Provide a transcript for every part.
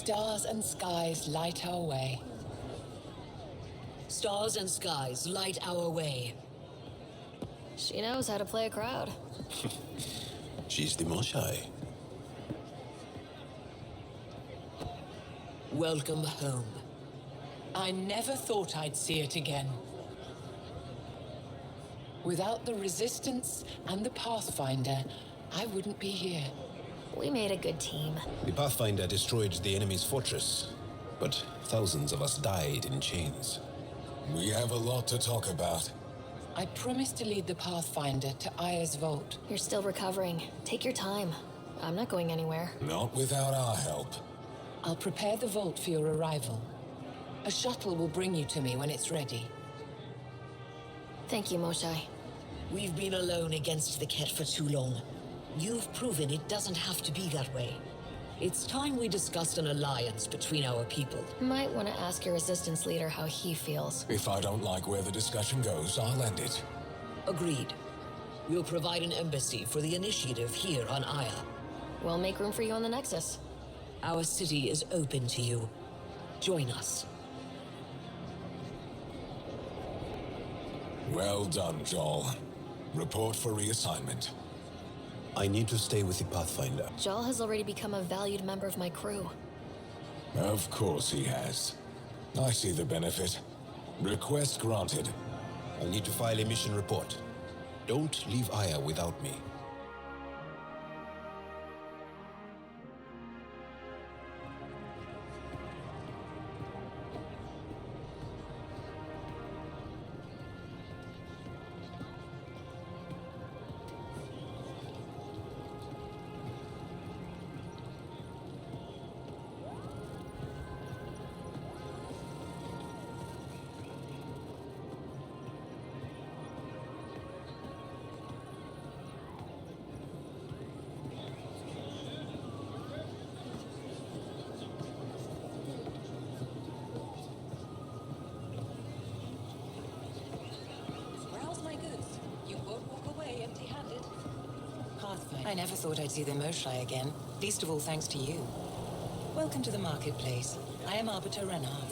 Stars and skies light our way. Stars and skies light our way. She knows how to play a crowd. She's the Moshai. Welcome home. I never thought I'd see it again. Without the Resistance and the Pathfinder, I wouldn't be here. We made a good team. The Pathfinder destroyed the enemy's fortress, but thousands of us died in chains. We have a lot to talk about. I promised to lead the Pathfinder to Aya's vault. You're still recovering. Take your time. I'm not going anywhere. Not without our help. I'll prepare the vault for your arrival. A shuttle will bring you to me when it's ready. Thank you, Moshai. We've been alone against the Ket for too long. You've proven it doesn't have to be that way. It's time we discussed an alliance between our people. Might want to ask your resistance leader how he feels. If I don't like where the discussion goes, I'll end it. Agreed. We'll provide an embassy for the initiative here on Aya. We'll make room for you on the Nexus. Our city is open to you. Join us. Well done, Joel. Report for reassignment. I need to stay with the Pathfinder. Jal has already become a valued member of my crew. Of course he has. I see the benefit. Request granted. I'll need to file a mission report. Don't leave Aya without me. I never thought I'd see the Moshai again, least of all thanks to you. Welcome to the marketplace. I am Arbiter Renav.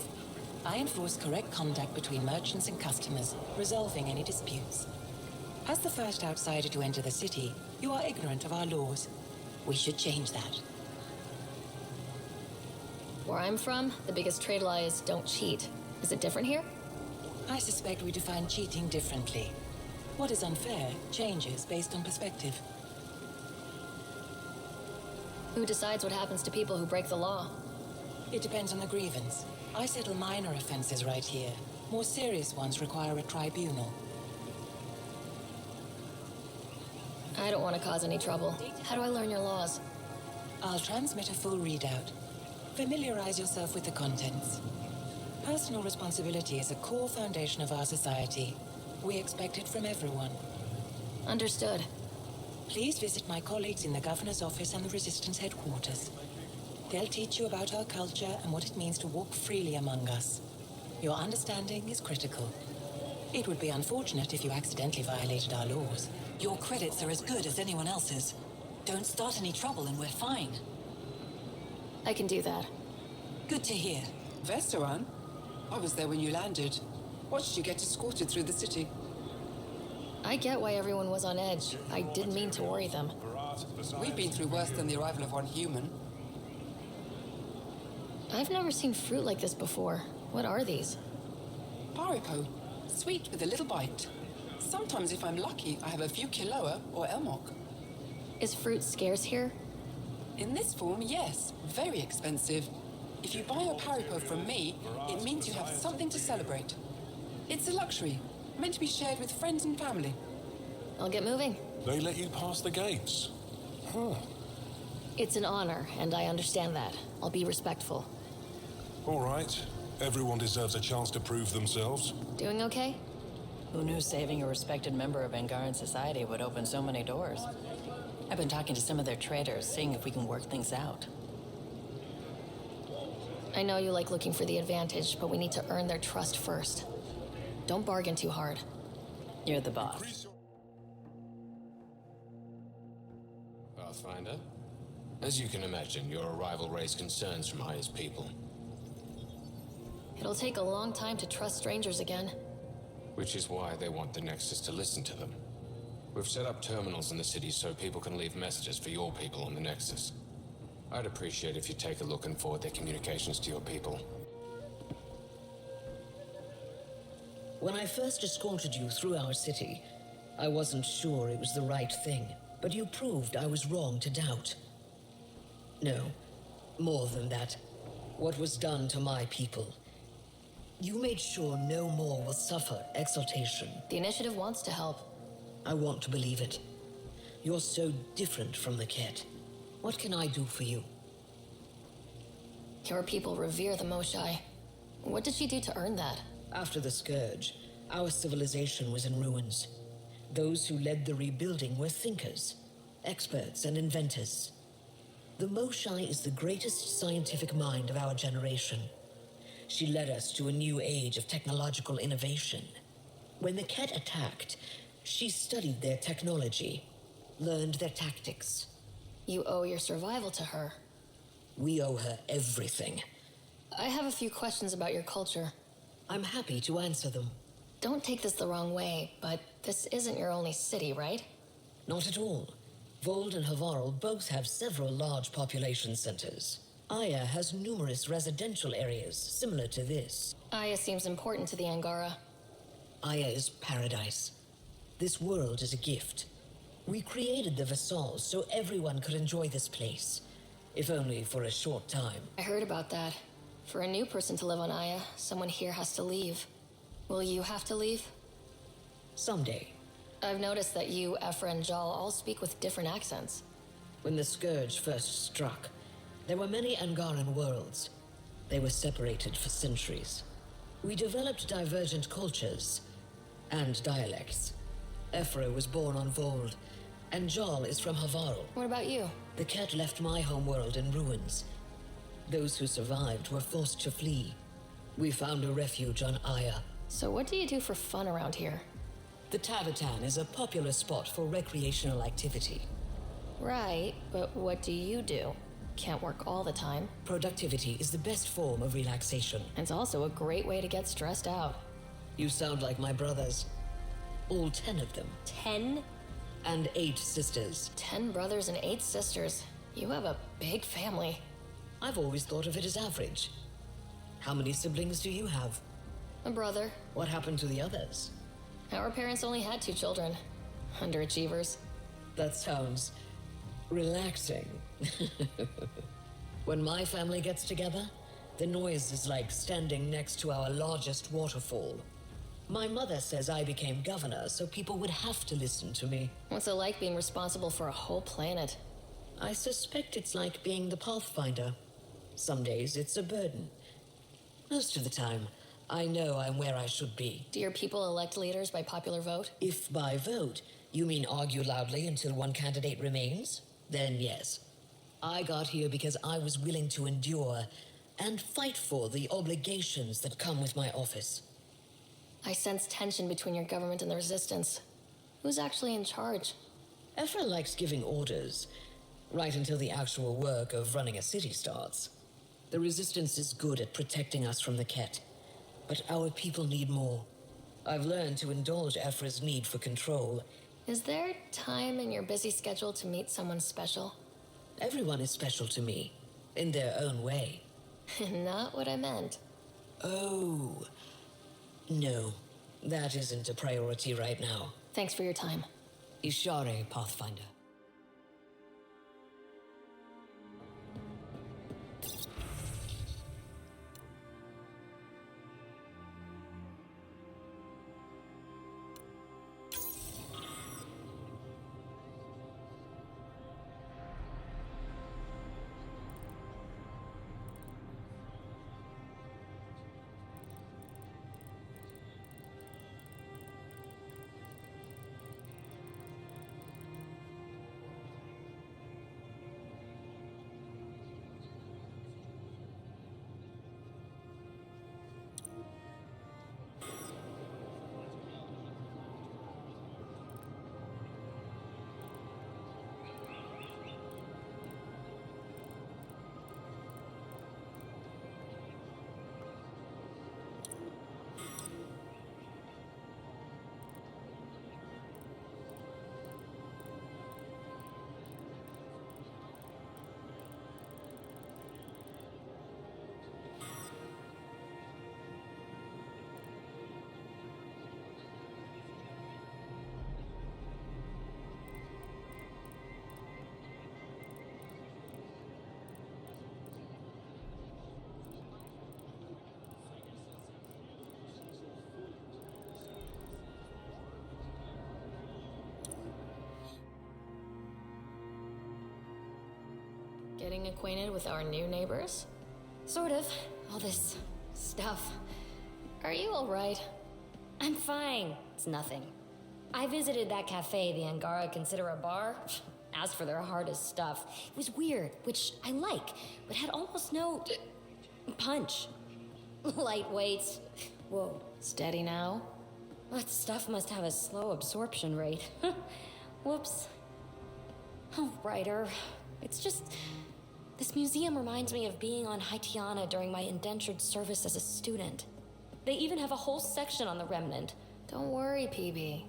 I enforce correct conduct between merchants and customers, resolving any disputes. As the first outsider to enter the city, you are ignorant of our laws. We should change that. Where I'm from, the biggest trade law is don't cheat. Is it different here? I suspect we define cheating differently. What is unfair changes based on perspective. Who decides what happens to people who break the law? It depends on the grievance. I settle minor offenses right here. More serious ones require a tribunal. I don't want to cause any trouble. How do I learn your laws? I'll transmit a full readout. Familiarize yourself with the contents. Personal responsibility is a core foundation of our society. We expect it from everyone. Understood. Please visit my colleagues in the Governor's office and the Resistance headquarters. They'll teach you about our culture and what it means to walk freely among us. Your understanding is critical. It would be unfortunate if you accidentally violated our laws. Your credits are as good as anyone else's. Don't start any trouble and we're fine. I can do that. Good to hear. Vestaran? I was there when you landed. Watched you get escorted through the city. I get why everyone was on edge. I didn't mean to worry them. We've been through worse than the arrival of one human. I've never seen fruit like this before. What are these? Paripo. Sweet with a little bite. Sometimes if I'm lucky, I have a few kiloa or elmok. Is fruit scarce here? In this form, yes. Very expensive. If you buy a paripo from me, it means you have something to celebrate. It's a luxury, meant to be shared with friends and family. I'll get moving. They let you pass the gates. Huh. It's an honor, and I understand that. I'll be respectful. All right. Everyone deserves a chance to prove themselves. Doing okay? Who knew saving a respected member of Angaran society would open so many doors? I've been talking to some of their traders, seeing if we can work things out. I know you like looking for the advantage, but we need to earn their trust first. Don't bargain too hard. You're the boss. Pathfinder, As you can imagine, your arrival raised concerns from Aya's people, It'll take a long time to trust strangers again. which is why they want the Nexus to listen to them. We've set up terminals in the city so people can leave messages for your people on the Nexus. I'd appreciate if you take a look and forward their communications to your people. When I first escorted you through our city, I wasn't sure it was the right thing, but you proved I was wrong to doubt. No, more than that. What was done to my people. You made sure no more will suffer exaltation. The initiative wants to help. I want to believe it. You're so different from the Ket. What can I do for you? Your people revere the Moshai. What did she do to earn that? After the Scourge, our civilization was in ruins. Those who led the rebuilding were thinkers, experts, and inventors. The Moshai is the greatest scientific mind of our generation. She led us to a new age of technological innovation. When the Ket attacked, she studied their technology, learned their tactics. You owe your survival to her. We owe her everything. I have a few questions about your culture. I'm happy to answer them. Don't take this the wrong way, but this isn't your only city, right? Not at all. Vold and Havarl both have several large population centers. Aya has numerous residential areas similar to this. Aya seems important to the Angara. Aya is paradise. This world is a gift. We created the Vassals so everyone could enjoy this place, if only for a short time. I heard about that. For a new person to live on Aya, someone here has to leave. Will you have to leave? Someday, I've noticed that you, Ephra, and Jal all speak with different accents. when the Scourge first struck, there were many Angaran worlds. They were separated for centuries. We developed divergent cultures and dialects. Ephra was born on Vold, and Jal is from Havarl. What about you? The Ket left my homeworld in ruins. Those who survived were forced to flee. We found a refuge on Aya. So what do you do for fun around here? The Tavatan is a popular spot for recreational activity. Right, but what do you do? Can't work all the time. Productivity is the best form of relaxation. It's also a great way to get stressed out. You sound like my brothers. All 10 of them. 10? And 8 sisters. 10 brothers and 8 sisters. You have a big family. I've always thought of it as average. How many siblings do you have? A brother. What happened to the others? Our parents only had 2 children. Underachievers. That sounds relaxing. When my family gets together, the noise is like standing next to our largest waterfall. My mother says I became governor, so people would have to listen to me. What's it like being responsible for a whole planet? I suspect it's like being the Pathfinder. Some days it's a burden. Most of the time, I know I'm where I should be. Do your people elect leaders by popular vote? If by vote, you mean argue loudly until one candidate remains, then yes. I got here because I was willing to endure and fight for the obligations that come with my office. I sense tension between your government and the Resistance. Who's actually in charge? Ephra likes giving orders, right until the actual work of running a city starts. The Resistance is good at protecting us from the Ket, but our people need more. I've learned to indulge Ephra's need for control. Is there time in your busy schedule to meet someone special? Everyone is special to me, in their own way. Not what I meant. Oh, no, that isn't a priority right now. Thanks for your time. Ishare, Pathfinder. Getting acquainted with our new neighbors? Sort of. All this stuff. Are you alright? I'm fine. It's nothing. I visited that cafe the Angara consider a bar. Asked for their hardest stuff. It was weird, which I like, but had almost no punch. Lightweight. Whoa. Steady now? That stuff must have a slow absorption rate. Whoops. Oh, Ryder. It's just... This museum reminds me of being on Haitiana during my indentured service as a student. They even have a whole section on the Remnant. Don't worry, PB.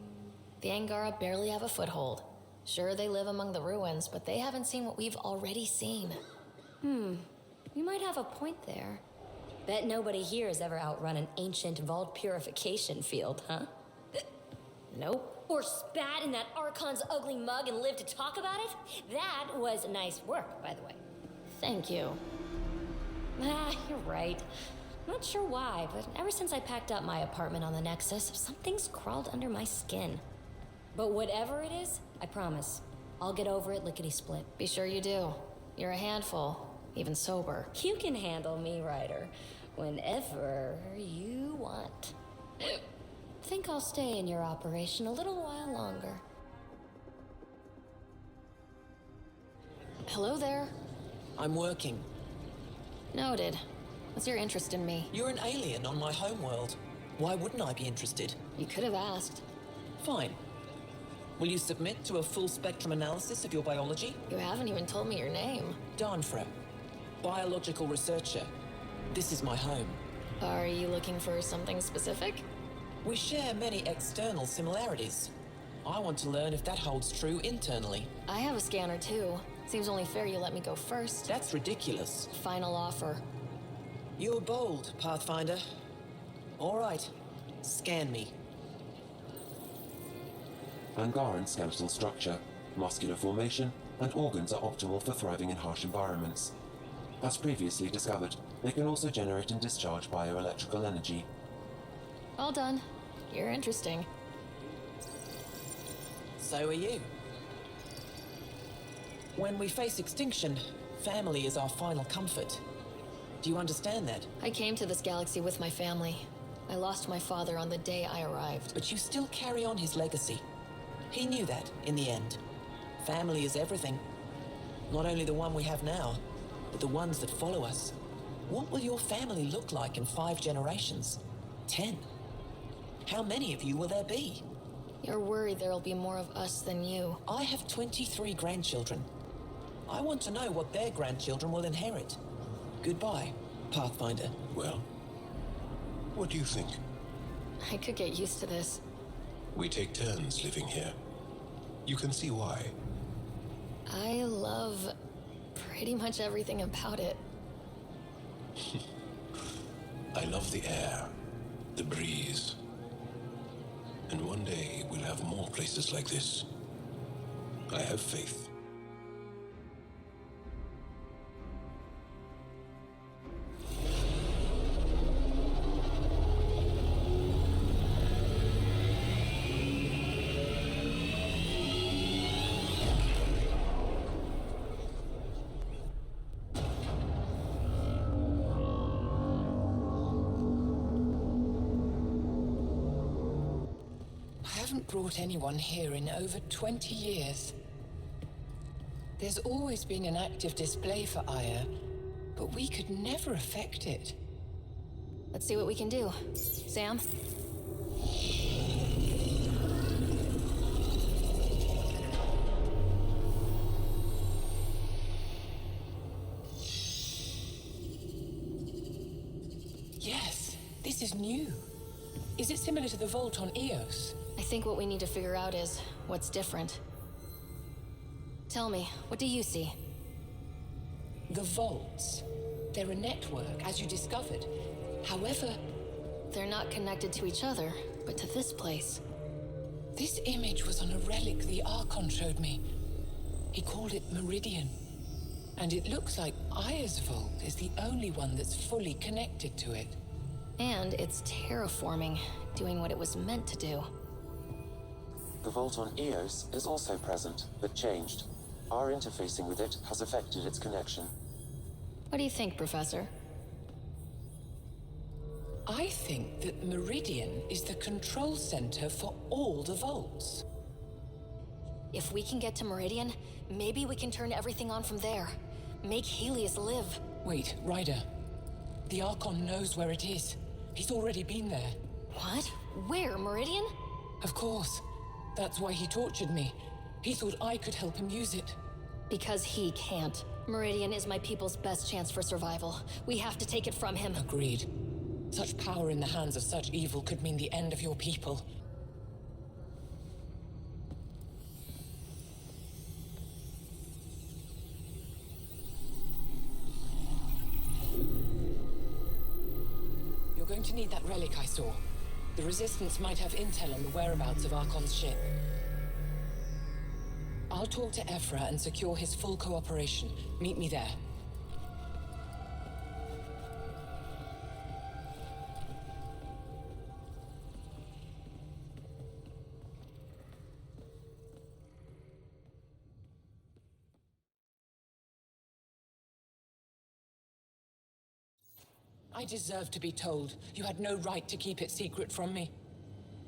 The Angara barely have a foothold. Sure, they live among the ruins, but they haven't seen what we've already seen. You might have a point there. Bet nobody here has ever outrun an ancient vault purification field, huh? Nope. Or spat in that Archon's ugly mug and lived to talk about it? That was nice work, by the way. Thank you. You're right. Not sure why, but ever since I packed up my apartment on the Nexus, something's crawled under my skin. But whatever it is, I promise, I'll get over it lickety-split. Be sure you do. You're a handful, even sober. You can handle me, Ryder, whenever you want. Think I'll stay in your operation a little while longer. Hello there. I'm working. Noted. What's your interest in me? You're an alien on my homeworld. Why wouldn't I be interested? You could have asked. Fine. Will you submit to a full spectrum analysis of your biology? You haven't even told me your name. Danfra, biological researcher. This is my home. Are you looking for something specific? We share many external similarities. I want to learn if that holds true internally. I have a scanner too. Seems only fair you let me go first. That's ridiculous. Final offer. You're bold, Pathfinder. All right. Scan me. Angaran skeletal structure, muscular formation, and organs are optimal for thriving in harsh environments. As previously discovered, they can also generate and discharge bioelectrical energy. All done. You're interesting. So are you. When we face extinction, family is our final comfort. Do you understand that? I came to this galaxy with my family. I lost my father on the day I arrived. But you still carry on his legacy. He knew that, in the end. Family is everything. Not only the one we have now, but the ones that follow us. What will your family look like in 5 generations? 10? How many of you will there be? You're worried there'll be more of us than you. I have 23 grandchildren. I want to know what their grandchildren will inherit. Goodbye, Pathfinder. Well, what do you think? I could get used to this. We take turns living here. You can see why. I love pretty much everything about it. I love the air, the breeze. And one day we'll have more places like this. I have faith. I haven't brought anyone here in over 20 years. There's always been an active display for Aya, but we could never affect it. Let's see what we can do. Sam? Yes, this is new. Is it similar to the vault on Eos? I think what we need to figure out is what's different. Tell me, what do you see? The vaults. They're a network, as you discovered. However, they're not connected to each other, but to this place. This image was on a relic the Archon showed me. He called it Meridian. And it looks like Aya's vault is the only one that's fully connected to it. And it's terraforming, doing what it was meant to do. The vault on Eos is also present, but changed. Our interfacing with it has affected its connection. What do you think, Professor? I think that Meridian is the control center for all the vaults. If we can get to Meridian, maybe we can turn everything on from there. Make Helios live. Wait, Ryder. The Archon knows where it is. He's already been there. What? Where, Meridian? Of course. That's why he tortured me. He thought I could help him use it. Because he can't. Meridian is my people's best chance for survival. We have to take it from him. Agreed. Such power in the hands of such evil could mean the end of your people. You're going to need that relic I saw. The Resistance might have intel on the whereabouts of Archon's ship. I'll talk to Ephra and secure his full cooperation. Meet me there. I deserve to be told. You had no right to keep it secret from me.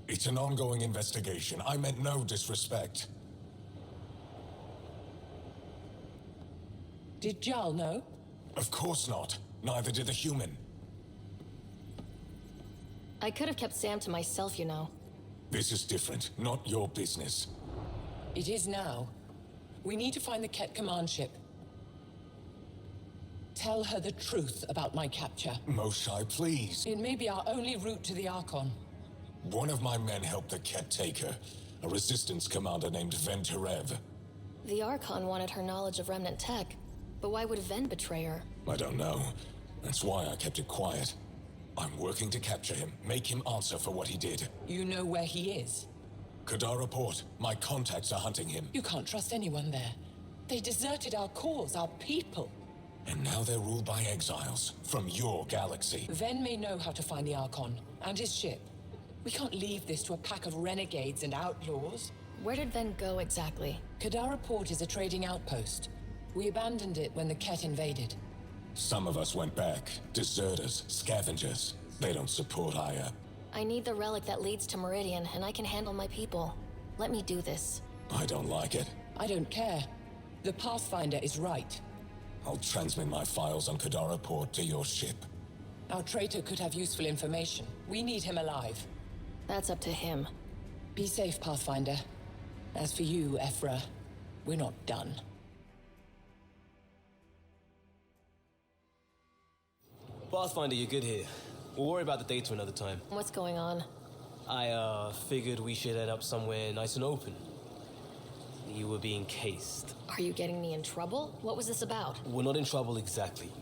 It's an ongoing investigation. I meant no disrespect. Did Jal know? Of course not. Neither did the human. I could have kept Sam to myself, you know. This is different. Not your business. It is now. We need to find the Ket command ship. Tell her the truth about my capture. Moshai, please. It may be our only route to the Archon. One of my men helped the Ket take her. A resistance commander named Venterev. The Archon wanted her knowledge of Remnant tech. But why would Ven betray her? I don't know. That's why I kept it quiet. I'm working to capture him, make him answer for what he did. You know where he is? Kadara Port. My contacts are hunting him. You can't trust anyone there. They deserted our cause, our people. And now they're ruled by exiles from your galaxy. Ven may know how to find the Archon and his ship. We can't leave this to a pack of renegades and outlaws. Where did Ven go exactly? Kadara Port is a trading outpost. We abandoned it when the Ket invaded. Some of us went back. Deserters, scavengers. They don't support Aya. I need the relic that leads to Meridian, and I can handle my people. Let me do this. I don't like it. I don't care. The Pathfinder is right. I'll transmit my files on Kadara Port to your ship. Our traitor could have useful information. We need him alive. That's up to him. Be safe, Pathfinder. As for you, Ephra, we're not done. Pathfinder, you're good here. We'll worry about the data another time. What's going on? I figured we should head up somewhere nice and open. You were being cased. Are you getting me in trouble? What was this about? We're not in trouble exactly,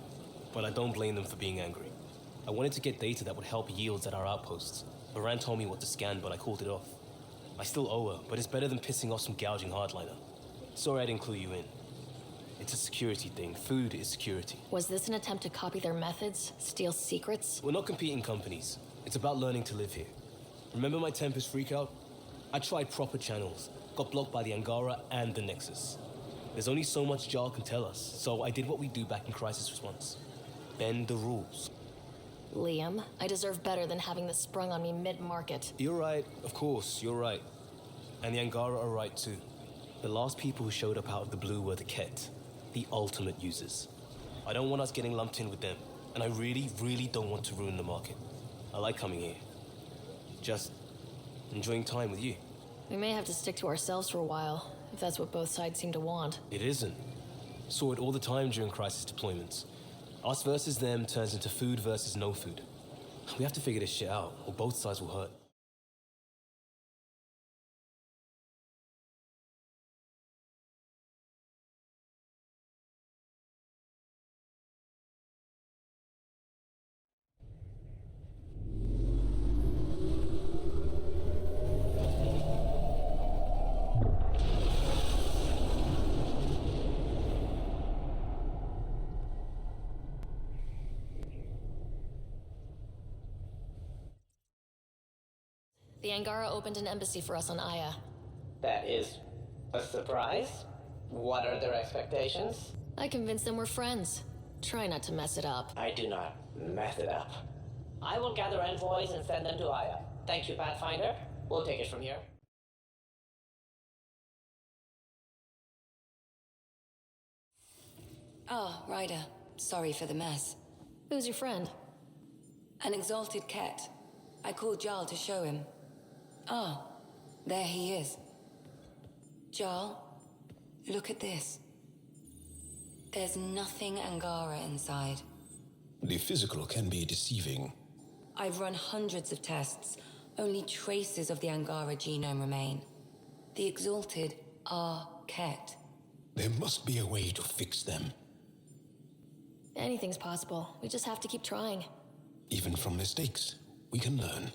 but I don't blame them for being angry. I wanted to get data that would help yields at our outposts. Baran told me what to scan, but I called it off. I still owe her, but it's better than pissing off some gouging hardliner. Sorry I didn't clue you in. It's a security thing. Food is security. Was this an attempt to copy their methods? Steal secrets? We're not competing companies. It's about learning to live here. Remember my Tempest freakout? I tried proper channels. Got blocked by the Angara and the Nexus. There's only so much Jarl can tell us, so I did what we do back in crisis response. Bend the rules. Liam, I deserve better than having this sprung on me mid-market. You're right, of course, you're right. And the Angara are right too. The last people who showed up out of the blue were the Ket, the ultimate users. I don't want us getting lumped in with them, and I really, really don't want to ruin the market. I like coming here. Just enjoying time with you. We may have to stick to ourselves for a while, if that's what both sides seem to want. It isn't. Saw it all the time during crisis deployments. Us versus them turns into food versus no food. We have to figure this shit out, or both sides will hurt. The Angara opened an embassy for us on Aya. That is a surprise? What are their expectations? I convinced them we're friends. Try not to mess it up. I do not mess it up. I will gather envoys and send them to Aya. Thank you, Pathfinder. We'll take it from here. Ah, Ryder. Sorry for the mess. Who's your friend? An exalted Ket. I called Jarl to show him. Ah, there he is. Jarl, look at this. There's nothing Angara inside. The physical can be deceiving. I've run hundreds of tests. Only traces of the Angara genome remain. The exalted are Ket. There must be a way to fix them. Anything's possible. We just have to keep trying. Even from mistakes, we can learn.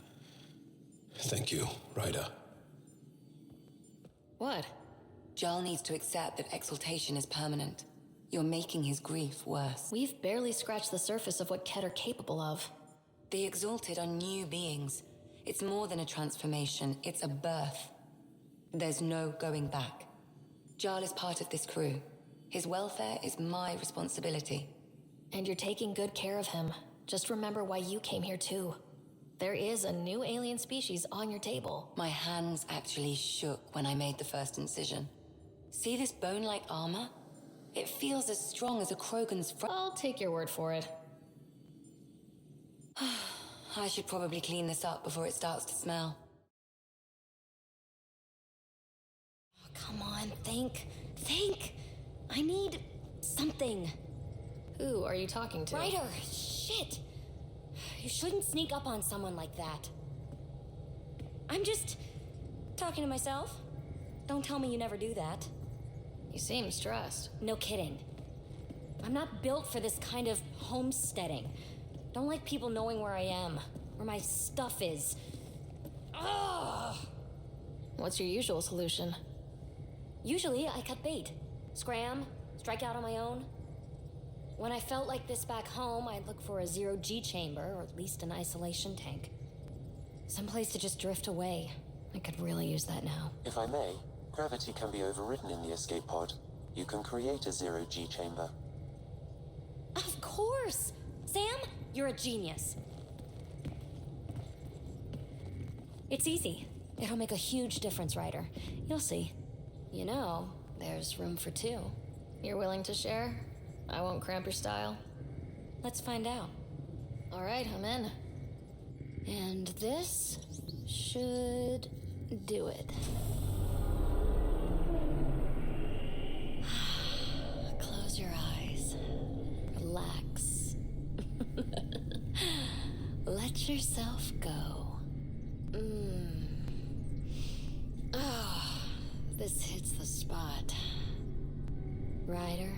Thank you, Ryder. What? Jarl needs to accept that exaltation is permanent. You're making his grief worse. We've barely scratched the surface of what Ket are capable of. The exalted are new beings. It's more than a transformation, it's a birth. There's no going back. Jarl is part of this crew. His welfare is my responsibility. And you're taking good care of him. Just remember why you came here too. There is a new alien species on your table. My hands actually shook when I made the first incision. See this bone-like armor? It feels as strong as a Krogan's I'll take your word for it. I should probably clean this up before it starts to smell. Oh, come on, think. Think! I need something. Who are you talking to? Ryder, shit! You shouldn't sneak up on someone like that. I'm just talking to myself. Don't tell me you never do that. You seem stressed. No kidding. I'm not built for this kind of homesteading. Don't like people knowing where I am, where my stuff is. Ugh! What's your usual solution? Usually, I cut bait. Scram, strike out on my own. When I felt like this back home, I'd look for a zero-G chamber, or at least an isolation tank. Someplace to just drift away. I could really use that now. If I may, gravity can be overridden in the escape pod. You can create a zero-G chamber. Of course! Sam, you're a genius. It's easy. It'll make a huge difference, Ryder. You'll see. You know, there's room for two. You're willing to share? I won't cramp your style. Let's find out. All right, I'm in. And this should do it. Close your eyes. Relax. Let yourself go. Oh, this hits the spot. Ryder?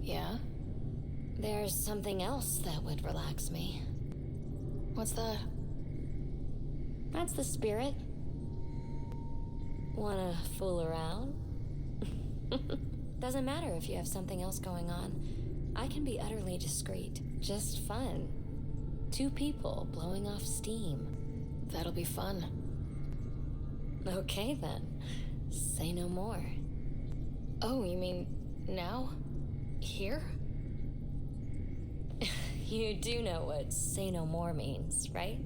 Yeah? There's something else that would relax me. What's that? That's the spirit. Wanna fool around? Doesn't matter if you have something else going on. I can be utterly discreet. Just fun. Two people blowing off steam. That'll be fun. Okay then. Say no more. Oh, you mean now? Here? You do know what say no more means, right?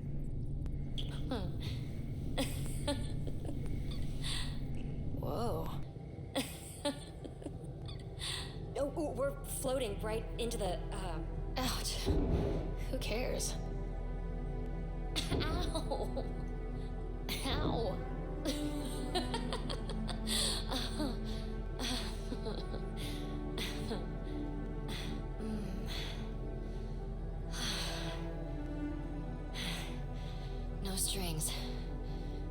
Whoa. Oh, we're floating right into the, Ouch. Who cares? Ow! Ow! No strings.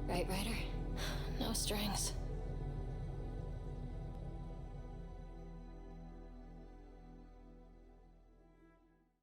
Right, Ryder? No strings.